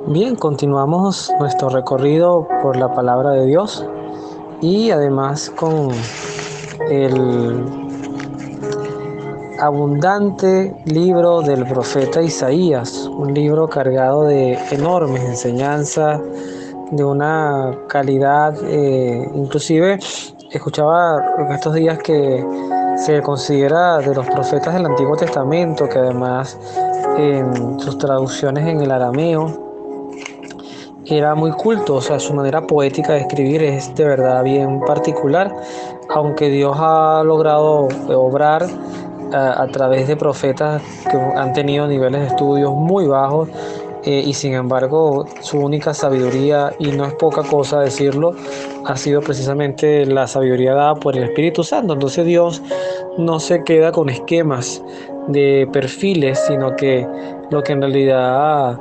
Bien, continuamos nuestro recorrido por la palabra de Dios y además con el abundante libro del profeta Isaías, un libro cargado de enormes enseñanzas, de una calidad, inclusive escuchaba en estos días que se considera de los profetas del Antiguo Testamento, que además en sus traducciones en el arameo era muy culto, o sea, su manera poética de escribir es de verdad bien particular, aunque Dios ha logrado obrar a través de profetas que han tenido niveles de estudios muy bajos, y sin embargo su única sabiduría, y no es poca cosa decirlo, ha sido precisamente la sabiduría dada por el Espíritu Santo. Entonces Dios no se queda con esquemas de perfiles, sino que lo que en realidad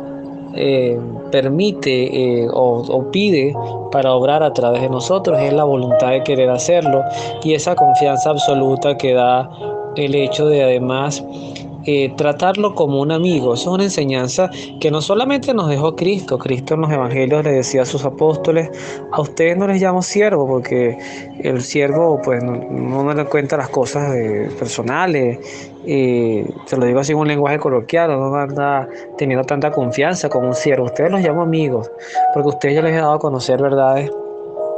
eh, permite o pide para obrar a través de nosotros es la voluntad de querer hacerlo, y esa confianza absoluta que da el hecho de además tratarlo como un amigo. Eso es una enseñanza que no solamente nos dejó Cristo. Cristo en los evangelios le decía a sus apóstoles: a ustedes no les llamo siervo, porque el siervo pues no le cuenta las cosas personales, se lo digo así en un lenguaje coloquial, no anda teniendo tanta confianza como un siervo. Ustedes los llamo amigos, porque ustedes ya les he dado a conocer verdades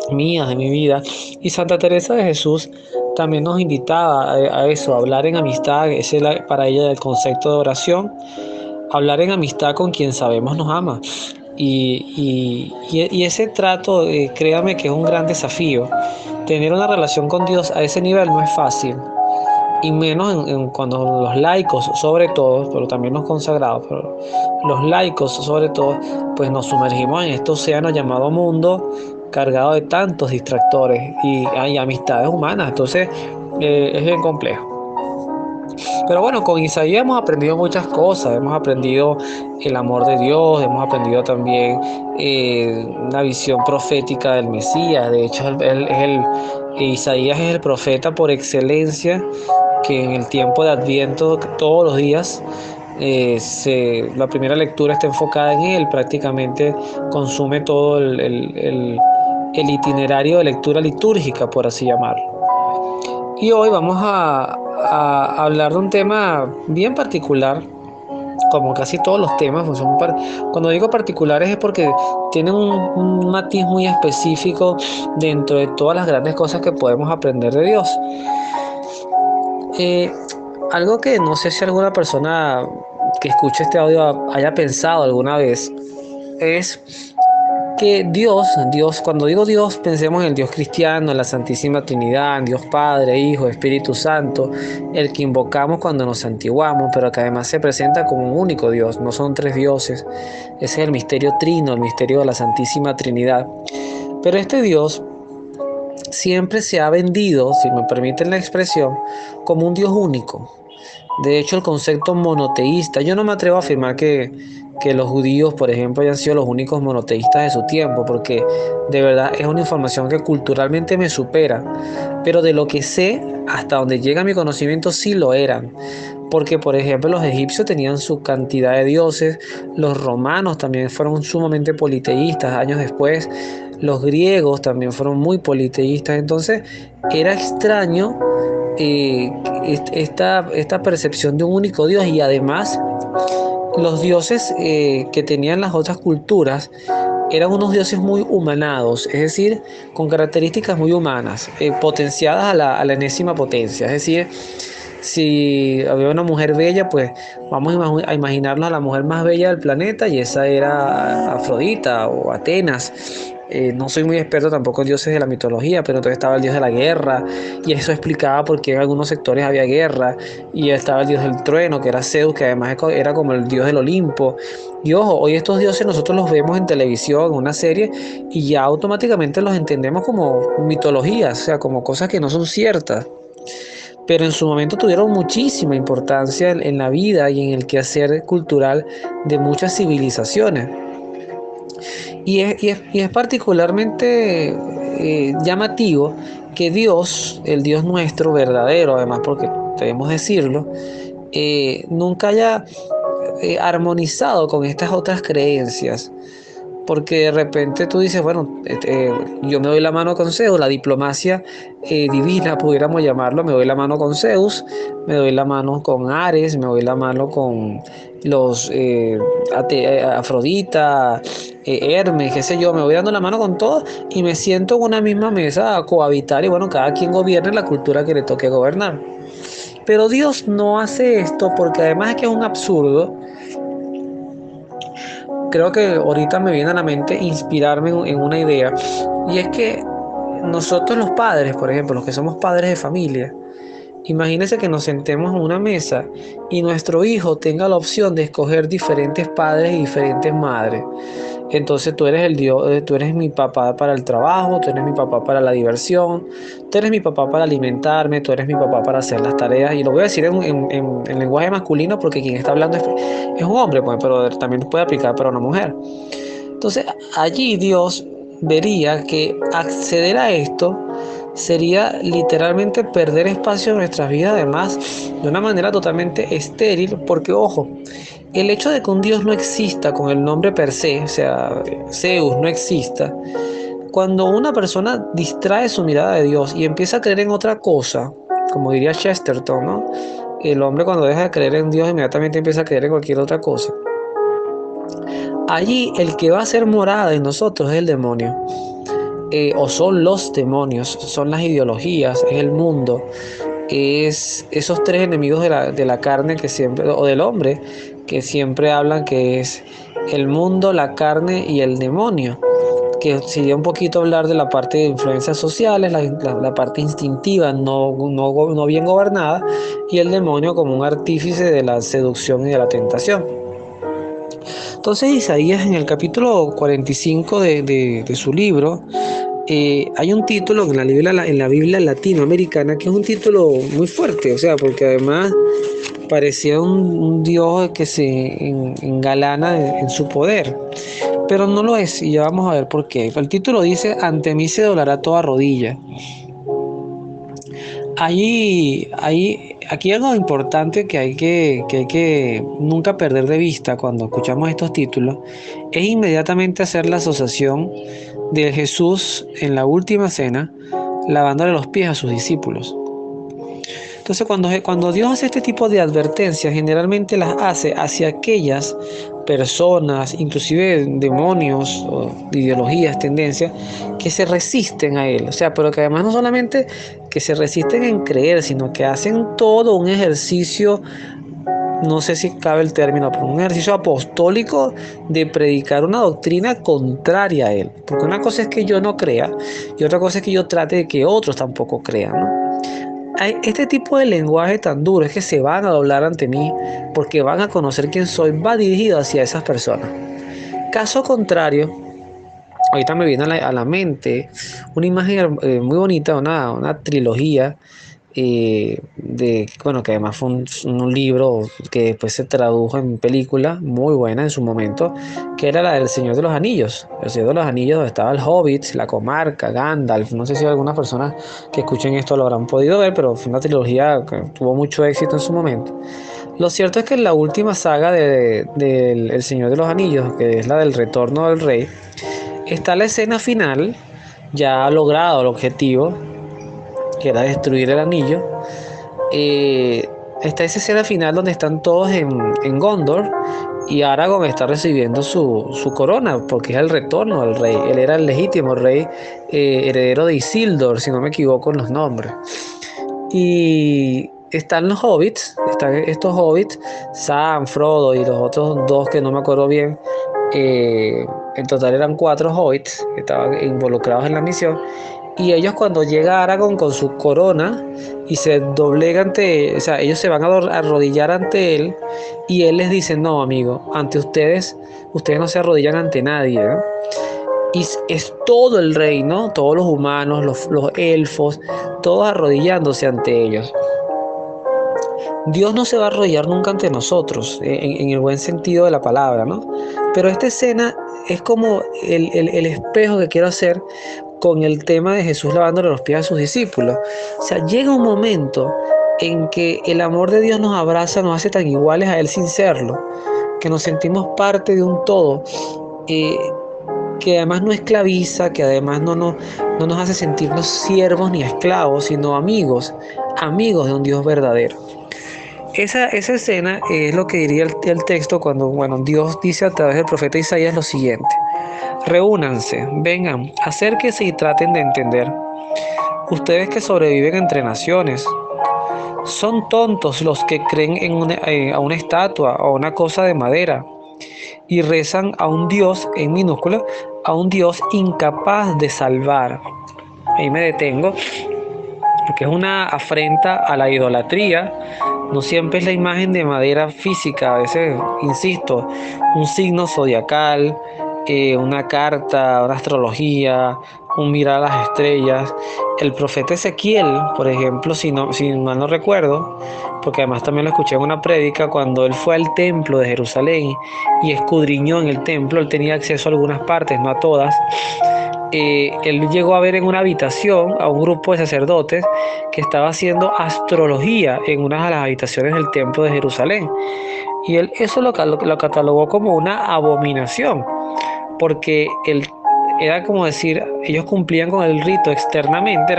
mías de mi vida. Y Santa Teresa de Jesús también nos invitaba a eso, a hablar en amistad. Ese era para ella el concepto de oración: hablar en amistad con quien sabemos nos ama. Y ese trato, créame que es un gran desafío. Tener una relación con Dios a ese nivel no es fácil, y menos cuando los laicos, sobre todo, pero también los consagrados, pero los laicos sobre todo, pues nos sumergimos en este océano llamado mundo, cargado de tantos distractores y hay amistades humanas. Entonces es bien complejo. Pero bueno, con Isaías hemos aprendido muchas cosas. Hemos aprendido el amor de Dios, hemos aprendido también una visión profética del Mesías. De hecho, Isaías es el profeta por excelencia, que en el tiempo de Adviento, todos los días, la primera lectura está enfocada en él. Prácticamente consume todo el itinerario de lectura litúrgica, por así llamarlo. Y hoy vamos a hablar de un tema bien particular, como casi todos los temas. Pues cuando digo particulares es porque tienen un matiz muy específico dentro de todas las grandes cosas que podemos aprender de Dios. Eh, Algo que no sé si alguna persona que escuche este audio haya pensado alguna vez es que Dios, cuando digo Dios, pensemos en el Dios cristiano, en la Santísima Trinidad, en Dios Padre, Hijo, Espíritu Santo, el que invocamos cuando nos santiguamos, pero que además se presenta como un único Dios, no son tres dioses. Ese es el misterio trino, el misterio de la Santísima Trinidad. Pero este Dios siempre se ha vendido, si me permiten la expresión, como un Dios único. De hecho, el concepto monoteísta, yo no me atrevo a afirmar que los judíos, por ejemplo, hayan sido los únicos monoteístas de su tiempo, porque de verdad es una información que culturalmente me supera, pero de lo que sé, hasta donde llega mi conocimiento, sí lo eran. Porque, por ejemplo, los egipcios tenían su cantidad de dioses, los romanos también fueron sumamente politeístas, años después los griegos también fueron muy politeístas. Entonces era extraño esta percepción de un único Dios, y además los dioses que tenían las otras culturas eran unos dioses muy humanados, es decir, con características muy humanas, potenciadas a la enésima potencia. Es decir, si había una mujer bella, pues vamos a imaginarnos a la mujer más bella del planeta, y esa era Afrodita o Atenas. No soy muy experto tampoco en dioses de la mitología, pero entonces estaba el dios de la guerra, y eso explicaba por qué en algunos sectores había guerra. Y estaba el dios del trueno, que era Zeus, que además era como el dios del Olimpo. Y ojo, hoy estos dioses nosotros los vemos en televisión, en una serie, y ya automáticamente los entendemos como mitologías, o sea, como cosas que no son ciertas, pero en su momento tuvieron muchísima importancia en la vida y en el quehacer cultural de muchas civilizaciones. Y es particularmente llamativo que Dios, el Dios nuestro verdadero, además porque debemos decirlo, nunca haya armonizado con estas otras creencias. Porque de repente tú dices, bueno, yo me doy la mano con Zeus, la diplomacia divina, pudiéramos llamarlo, me doy la mano con Zeus, me doy la mano con Ares, me doy la mano con los Afrodita, Hermes, qué sé yo, me voy dando la mano con todos y me siento en una misma mesa a cohabitar y bueno, cada quien gobierne la cultura que le toque gobernar. Pero Dios no hace esto porque además es que es un absurdo. Creo que ahorita me viene a la mente inspirarme en una idea, y es que nosotros los padres, por ejemplo, los que somos padres de familia, imagínense que nos sentemos en una mesa y nuestro hijo tenga la opción de escoger diferentes padres y diferentes madres. Entonces tú eres el Dios, tú eres mi papá para el trabajo, tú eres mi papá para la diversión, tú eres mi papá para alimentarme, tú eres mi papá para hacer las tareas. Y lo voy a decir en lenguaje masculino porque quien está hablando es un hombre, pues, pero también puede aplicar para una mujer. Entonces allí Dios vería que acceder a esto sería literalmente perder espacio en nuestras vidas, además de una manera totalmente estéril, porque ojo, el hecho de que un Dios no exista con el nombre per se, o sea, Zeus no exista, cuando una persona distrae su mirada de Dios y empieza a creer en otra cosa, como diría Chesterton, ¿no? El hombre cuando deja de creer en Dios inmediatamente empieza a creer en cualquier otra cosa. Allí el que va a ser morada en nosotros es el demonio. O son los demonios, son las ideologías, es el mundo, es esos tres enemigos de la carne que siempre, o del hombre, que siempre hablan, que es el mundo, la carne y el demonio, que sería un poquito hablar de la parte de influencias sociales, la parte instintiva no bien gobernada, y el demonio como un artífice de la seducción y de la tentación. Entonces Isaías en el capítulo 45 de su libro, hay un título en la Biblia latinoamericana que es un título muy fuerte, o sea, porque además parecía un Dios que se engalana en su poder, pero no lo es, y ya vamos a ver por qué. El título dice: ante mí se doblará toda rodilla. Aquí hay algo importante que hay que nunca perder de vista cuando escuchamos estos títulos, es inmediatamente hacer la asociación de Jesús en la última cena, lavándole los pies a sus discípulos. Entonces, cuando Dios hace este tipo de advertencias, generalmente las hace hacia aquellas personas, inclusive demonios, o ideologías, tendencias, que se resisten a Él. O sea, pero que además no solamente que se resisten en creer, sino que hacen todo un ejercicio, no sé si cabe el término, pero un ejercicio apostólico de predicar una doctrina contraria a Él. Porque una cosa es que yo no crea y otra cosa es que yo trate de que otros tampoco crean, ¿no? Este tipo de lenguaje tan duro es que se van a doblar ante mí porque van a conocer quién soy, va dirigido hacia esas personas. Caso contrario, ahorita me viene a la mente una imagen muy bonita, una trilogía bueno, que además fue un libro que después se tradujo en película, muy buena en su momento, que era la del Señor de los Anillos. El Señor de los Anillos, donde estaba el Hobbit, la Comarca, Gandalf. No sé si algunas personas que escuchen esto lo habrán podido ver, pero fue una trilogía que tuvo mucho éxito en su momento. Lo cierto es que en la última saga del El Señor de los Anillos, que es la del Retorno del Rey, está la escena final, ya ha logrado el objetivo, que era destruir el anillo. Está esa escena final donde están todos en Gondor y Aragorn está recibiendo su corona porque es el retorno del rey. Él era el legítimo rey, heredero de Isildur, si no me equivoco en los nombres. Y están los hobbits, están estos hobbits, Sam, Frodo y los otros dos que no me acuerdo bien. En total eran 4 hobbits que estaban involucrados en la misión. Y ellos cuando llega Aragorn con su corona y se doblega o sea, ellos se van a arrodillar ante él y él les dice: no, amigo, ante ustedes no se arrodillan ante nadie, ¿no? Y es todo el reino, todos los humanos, los elfos, todos arrodillándose ante ellos. Dios no se va a arrodillar nunca ante nosotros, en el buen sentido de la palabra, ¿no? Pero esta escena es como el espejo que quiero hacer con el tema de Jesús lavándole los pies a sus discípulos. O sea, llega un momento en que el amor de Dios nos abraza, nos hace tan iguales a Él sin serlo. que nos sentimos parte de un todo, eh, que además no esclaviza, que además no nos hace sentirnos siervos ni esclavos, sino amigos, amigos de un Dios verdadero. Esa escena es lo que diría el texto cuando, bueno, Dios dice a través del profeta Isaías lo siguiente: reúnanse, vengan, acérquense y traten de entender. Ustedes que sobreviven entre naciones, son tontos los que creen a una estatua o una cosa de madera y rezan a un Dios, en minúscula, a un Dios incapaz de salvar. Ahí me detengo, porque es una afrenta a la idolatría. No siempre es la imagen de madera física, a veces, insisto, un signo zodiacal, una carta, una astrología, un mirar a las estrellas. El profeta Ezequiel, por ejemplo, si mal no recuerdo, porque además también lo escuché en una prédica, cuando él fue al templo de Jerusalén y escudriñó en el templo, él tenía acceso a algunas partes, no a todas. Él llegó a ver en una habitación a un grupo de sacerdotes que estaba haciendo astrología en una de las habitaciones del templo de Jerusalén. Y él eso lo catalogó como una abominación, porque él era como decir, ellos cumplían con el rito externamente.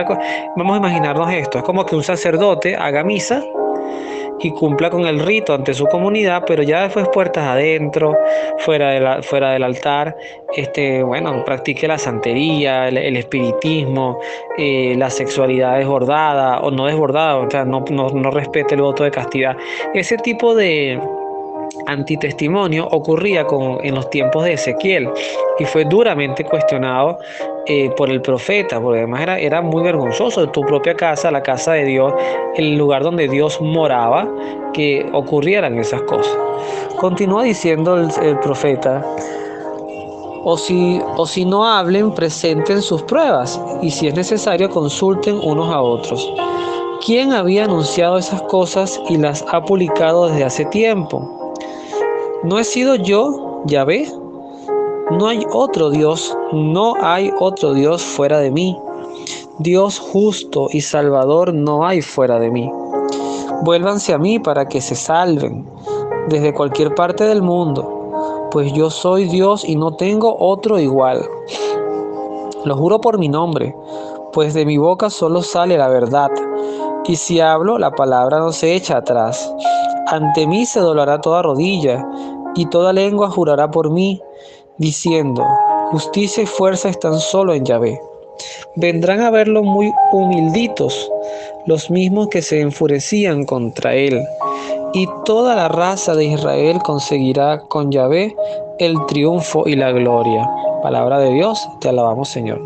Vamos a imaginarnos esto, es como que un sacerdote haga misa y cumpla con el rito ante su comunidad, pero ya después puertas adentro, fuera del altar, bueno, practique la santería, el espiritismo, la sexualidad desbordada o no desbordada, o sea, no respete el voto de castidad. Ese tipo de antitestimonio ocurría en los tiempos de Ezequiel y fue duramente cuestionado por el profeta, porque además era muy vergonzoso de tu propia casa, la casa de Dios, el lugar donde Dios moraba, que ocurrieran esas cosas. Continúa diciendo el profeta: o si no hablen, presenten sus pruebas, y si es necesario, consulten unos a otros. ¿Quién había anunciado esas cosas y las ha publicado desde hace tiempo? ¿No he sido yo, Yahvé? No hay otro Dios, no hay otro Dios fuera de mí. Dios justo y salvador no hay fuera de mí. Vuélvanse a mí para que se salven desde cualquier parte del mundo, pues yo soy Dios y no tengo otro igual. Lo juro por mi nombre, pues de mi boca solo sale la verdad, y si hablo, la palabra no se echa atrás. Ante mí se doblará toda rodilla, y toda lengua jurará por mí, diciendo: justicia y fuerza están solo en Yahvé. Vendrán a verlo muy humilditos, los mismos que se enfurecían contra él, y toda la raza de Israel conseguirá con Yahvé el triunfo y la gloria. Palabra de Dios, te alabamos, Señor.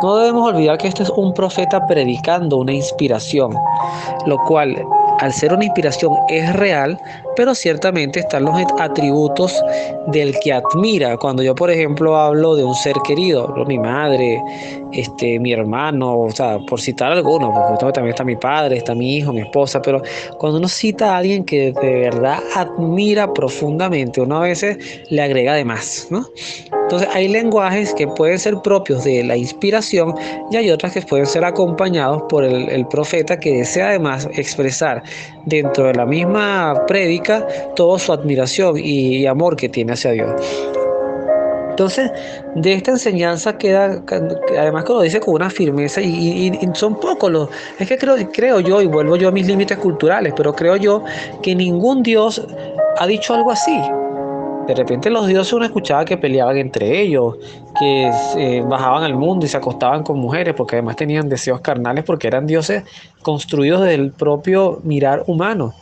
No debemos olvidar que este es un profeta predicando una inspiración, lo cual, al ser una inspiración, es real, pero ciertamente están los atributos del que admira. Cuando yo, por ejemplo, hablo de un ser querido, mi madre, mi hermano, o sea, por citar alguno, porque también está mi padre, está mi hijo, mi esposa, pero cuando uno cita a alguien que de verdad admira profundamente, uno a veces le agrega de más, ¿no? Entonces hay lenguajes que pueden ser propios de la inspiración y hay otras que pueden ser acompañados por el profeta, que desea además expresar dentro de la misma prédica toda su admiración y amor que tiene hacia Dios. Entonces, de esta enseñanza queda, además que lo dice con una firmeza, y son pocos los, es que creo yo, y vuelvo yo a mis límites culturales, pero creo yo que ningún Dios ha dicho algo así. De repente los dioses uno escuchaba que peleaban entre ellos, que bajaban al mundo y se acostaban con mujeres, porque además tenían deseos carnales, porque eran dioses construidos del propio mirar humano.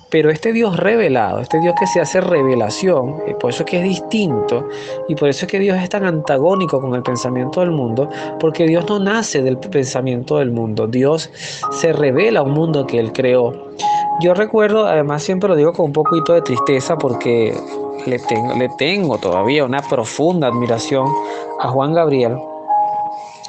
Pero este Dios revelado, este Dios que se hace revelación, por eso es que es distinto, y por eso es que Dios es tan antagónico con el pensamiento del mundo, porque Dios no nace del pensamiento del mundo, Dios se revela a un mundo que Él creó. Yo recuerdo, además siempre lo digo con un poquito de tristeza, porque le tengo todavía una profunda admiración a Juan Gabriel.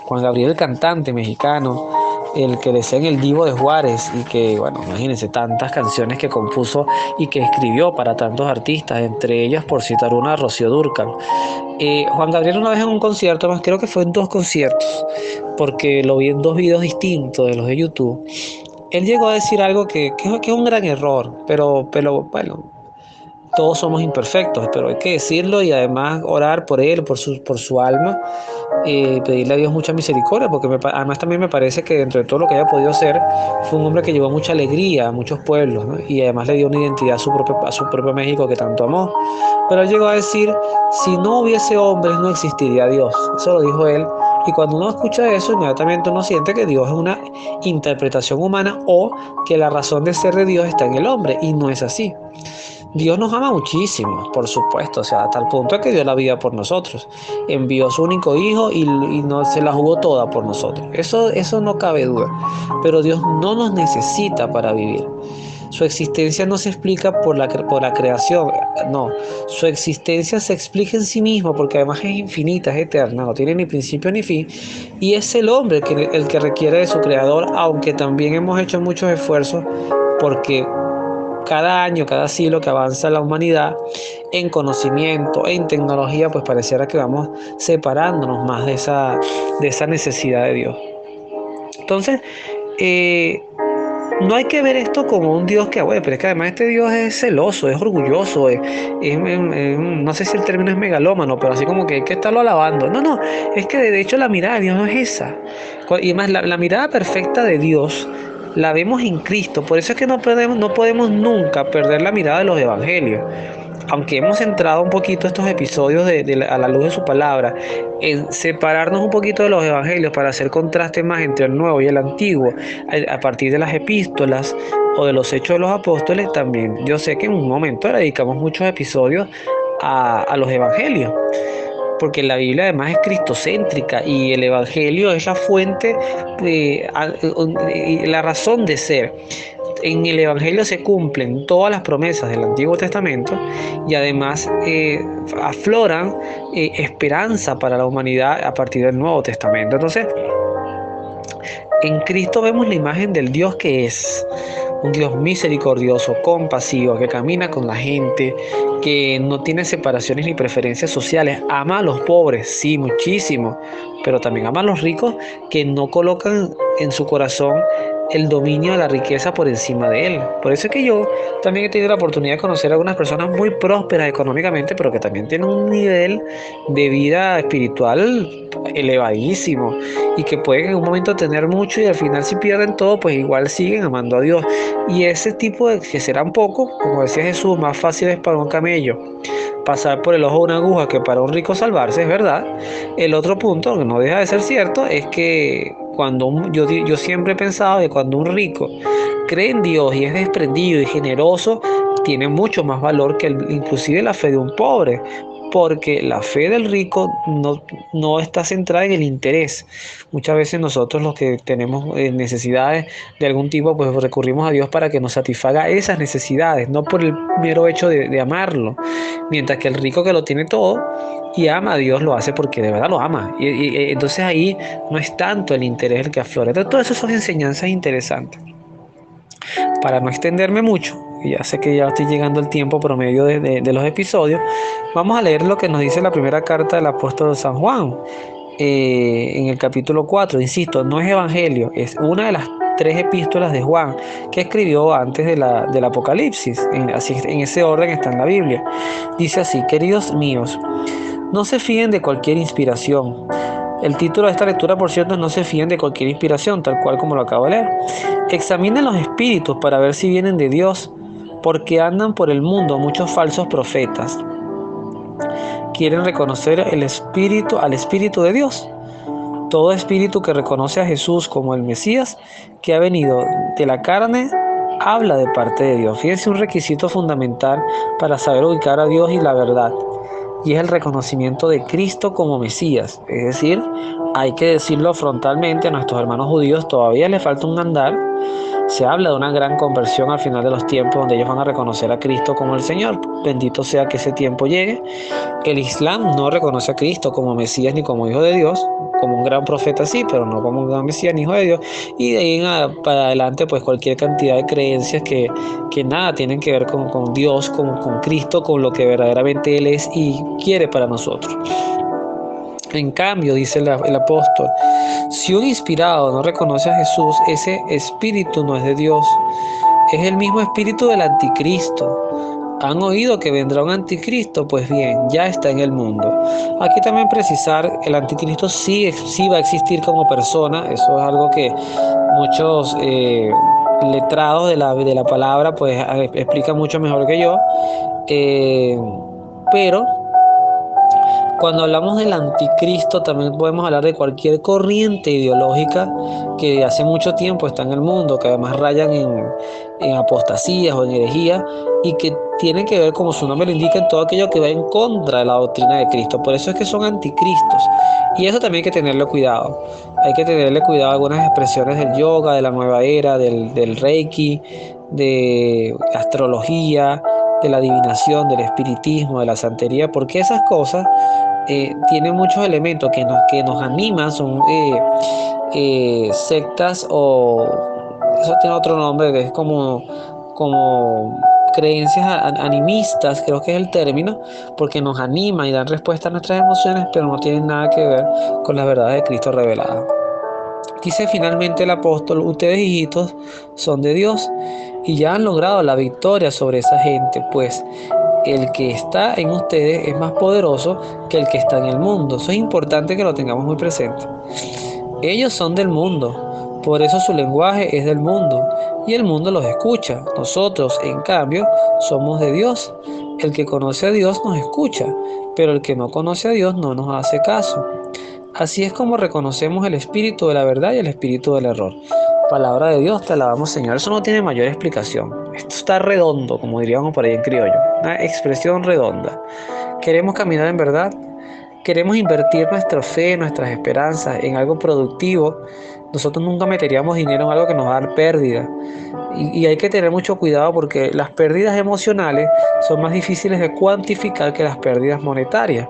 Juan Gabriel, el cantante mexicano, el que decía en el Divo de Juárez, y que, bueno, imagínense tantas canciones que compuso y que escribió para tantos artistas, entre ellas, por citar una, Rocío Dúrcal. Juan Gabriel una vez en un concierto, más creo que fue en dos conciertos, porque lo vi en dos videos distintos de los de YouTube. Él llegó a decir algo que es un gran error, pero bueno, todos somos imperfectos, pero hay que decirlo y además orar por él, por su alma, pedirle a Dios mucha misericordia, porque además también me parece que dentro de todo lo que haya podido ser, fue un hombre que llevó mucha alegría a muchos pueblos, ¿no? Y además le dio una identidad a su propio México que tanto amó. Pero él llegó a decir, si no hubiese hombres no existiría Dios. Eso lo dijo él. Y cuando uno escucha eso, inmediatamente uno siente que Dios es una interpretación humana o que la razón de ser de Dios está en el hombre, y no es así. Dios nos ama muchísimo, por supuesto, o sea, a tal punto de que dio la vida por nosotros. Envió a su único hijo y no se la jugó toda por nosotros. Eso no cabe duda. Pero Dios no nos necesita para vivir. Su existencia no se explica por la creación, no. Su existencia se explica en sí mismo porque además es infinita, es eterna, no tiene ni principio ni fin. Y es el hombre el que requiere de su creador, aunque también hemos hecho muchos esfuerzos porque cada año, cada siglo que avanza la humanidad en conocimiento, en tecnología, pues pareciera que vamos separándonos más de esa necesidad de Dios. Entonces, no hay que ver esto como un Dios que, bueno, pero es que además este Dios es celoso, es orgulloso, no sé si el término es megalómano, pero así como que hay que estarlo alabando. No, es que de hecho la mirada de Dios no es esa. Y más, la mirada perfecta de Dios la vemos en Cristo. Por eso es que no podemos nunca perder la mirada de los evangelios. Aunque hemos centrado un poquito estos episodios a la luz de su palabra, en separarnos un poquito de los evangelios para hacer contraste más entre el nuevo y el antiguo, a partir de las epístolas o de los hechos de los apóstoles, también yo sé que en un momento dedicamos muchos episodios a los evangelios, porque la Biblia además es cristocéntrica y el evangelio es la fuente, la razón de ser. En el Evangelio se cumplen todas las promesas del Antiguo Testamento y además afloran esperanza para la humanidad a partir del Nuevo Testamento. Entonces, en Cristo vemos la imagen del Dios que es un Dios misericordioso, compasivo, que camina con la gente, que no tiene separaciones ni preferencias sociales, ama a los pobres, sí, muchísimo, pero también ama a los ricos que no colocan en su corazón el dominio de la riqueza por encima de él. Por eso es que yo también he tenido la oportunidad de conocer a algunas personas muy prósperas económicamente, pero que también tienen un nivel de vida espiritual elevadísimo y que pueden en un momento tener mucho y al final si pierden todo, pues igual siguen amando a Dios. Y ese tipo de que serán pocos, como decía Jesús, más fácil es para un camello pasar por el ojo de una aguja que para un rico salvarse, es verdad. El otro punto, que no deja de ser cierto, es que yo siempre he pensado que cuando un rico cree en Dios y es desprendido y generoso, tiene mucho más valor que inclusive la fe de un pobre, porque la fe del rico no está centrada en el interés. Muchas veces nosotros los que tenemos necesidades de algún tipo, pues recurrimos a Dios para que nos satisfaga esas necesidades, no por el mero hecho de amarlo. Mientras que el rico que lo tiene todo y ama a Dios lo hace porque de verdad lo ama. Entonces ahí no es tanto el interés el que aflora. Entonces, todas esas son enseñanzas interesantes. Para no extenderme mucho, y ya sé que ya estoy llegando al tiempo promedio de los episodios, vamos a leer lo que nos dice la primera carta del apóstol San Juan, en el capítulo 4. Insisto, no es evangelio, es una de las 3 epístolas de Juan que escribió antes del Apocalipsis. En ese orden está en la Biblia. Dice así: queridos míos, no se fíen de cualquier inspiración. El título de esta lectura, por cierto, no se fíen de cualquier inspiración, tal cual como lo acabo de leer. Examinen los espíritus para ver si vienen de Dios, porque andan por el mundo muchos falsos profetas. Quieren reconocer al Espíritu de Dios. Todo espíritu que reconoce a Jesús como el Mesías, que ha venido de la carne, habla de parte de Dios. Fíjense, un requisito fundamental para saber ubicar a Dios y la verdad, y es el reconocimiento de Cristo como Mesías. Es decir, hay que decirlo frontalmente a nuestros hermanos judíos, todavía les falta un andar. Se habla de una gran conversión al final de los tiempos, donde ellos van a reconocer a Cristo como el Señor. Bendito sea que ese tiempo llegue. El Islam no reconoce a Cristo como Mesías ni como Hijo de Dios, como un gran profeta sí, pero no como un gran Mesías ni Hijo de Dios. Y de ahí para adelante, pues cualquier cantidad de creencias que nada tienen que ver con Dios, con Cristo, con lo que verdaderamente Él es y quiere para nosotros. En cambio, dice el apóstol, si un inspirado no reconoce a Jesús, ese espíritu no es de Dios. Es el mismo espíritu del anticristo. ¿Han oído que vendrá un anticristo? Pues bien, ya está en el mundo. Aquí también precisar, el anticristo sí va a existir como persona. Eso es algo que muchos letrados de la palabra pues explican mucho mejor que yo. Eh, pero cuando hablamos del anticristo, también podemos hablar de cualquier corriente ideológica que hace mucho tiempo está en el mundo, que además rayan en apostasías o en herejía, y que tienen que ver, como su nombre lo indica, en todo aquello que va en contra de la doctrina de Cristo. Por eso es que son anticristos. Y eso también hay que tenerle cuidado. Hay que tenerle cuidado a algunas expresiones del yoga, de la nueva era, del Reiki, de la astrología, de la adivinación, del espiritismo, de la santería, porque esas cosas tiene muchos elementos que nos animan, son sectas o eso tiene otro nombre que es como creencias animistas, creo que es el término, porque nos animan y dan respuesta a nuestras emociones, pero no tienen nada que ver con las verdades de Cristo reveladas. Dice finalmente el apóstol: ustedes, hijitos, son de Dios y ya han logrado la victoria sobre esa gente, pues el que está en ustedes es más poderoso que el que está en el mundo. Eso es importante que lo tengamos muy presente. Ellos son del mundo, por eso su lenguaje es del mundo y el mundo los escucha. Nosotros, en cambio, somos de Dios. El que conoce a Dios nos escucha, pero el que no conoce a Dios no nos hace caso. Así es como reconocemos el espíritu de la verdad y el espíritu del error. Palabra de Dios, te alabamos, Señor. Eso no tiene mayor explicación. Esto está redondo, como diríamos por ahí en criollo. Una expresión redonda. Queremos caminar en verdad. Queremos invertir nuestra fe, nuestras esperanzas en algo productivo. Nosotros nunca meteríamos dinero en algo que nos va a dar pérdida. Y hay que tener mucho cuidado porque las pérdidas emocionales son más difíciles de cuantificar que las pérdidas monetarias.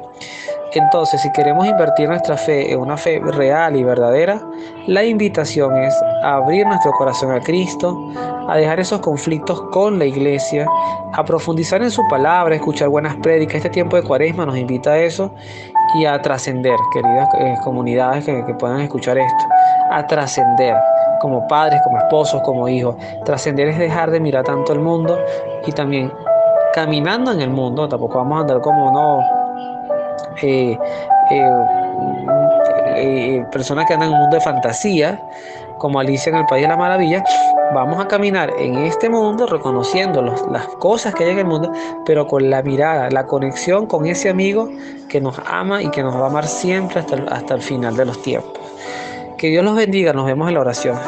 Entonces, si queremos invertir nuestra fe en una fe real y verdadera, la invitación es a abrir nuestro corazón a Cristo, a dejar esos conflictos con la iglesia, a profundizar en su palabra, a escuchar buenas prédicas. Este tiempo de Cuaresma nos invita a eso y a trascender, queridas comunidades que puedan escuchar esto, a trascender como padres, como esposos, como hijos. Trascender es dejar de mirar tanto el mundo y también caminando en el mundo. Tampoco vamos a andar como no eh, eh, personas que andan en un mundo de fantasía, como Alicia en el País de la Maravilla. Vamos a caminar en este mundo reconociendo las cosas que hay en el mundo, pero con la mirada, la conexión con ese amigo que nos ama y que nos va a amar siempre hasta el final de los tiempos. Que Dios los bendiga, nos vemos en la oración.